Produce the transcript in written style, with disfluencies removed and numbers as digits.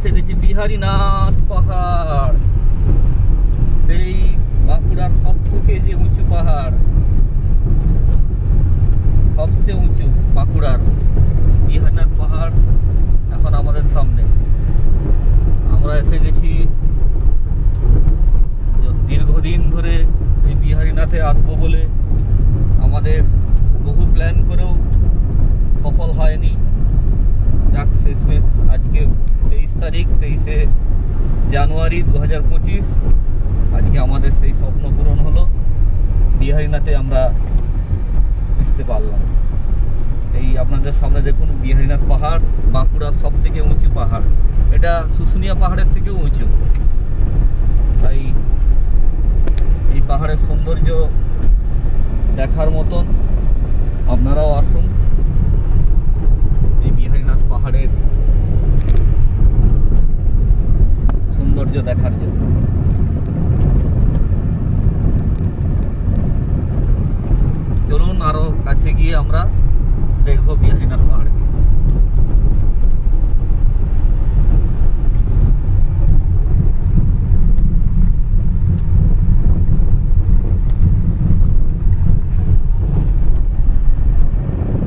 এসে গেছি বিহারীনাথ পাহাড়, সেই বাঁকুড়ার সব থেকে যে উঁচু পাহাড়, সবচেয়ে উঁচু বাঁকুড়ার বিহারীনাথ পাহাড় এখন আমাদের সামনে। আমরা এসে গেছি। দীর্ঘদিন ধরে এই বিহারীনাথে আসবো বলে আমাদের বহু প্ল্যান করেও সফল হয়নি। যাক, শেষমেশ আজকে 23 তারিখ, 23শে জানুয়ারি 2025, আজকে আমাদের সেই স্বপ্ন পূরণ হলো। বিহারীনাথে আমরা আসতে পারলাম। এই আপনাদের সামনে দেখুন বিহারীনাথ পাহাড়, বাঁকুড়ার সব থেকে উঁচু পাহাড়। এটা শুশুনিয়া পাহাড়ের থেকেও উঁচু। তাই এই পাহাড়ের সৌন্দর্য দেখার মতন, আপনারাও আসুন এই বিহারীনাথ পাহাড়ের সৌন্দর্য দেখার জন্য। চলুন আরো কাছে গিয়ে আমরা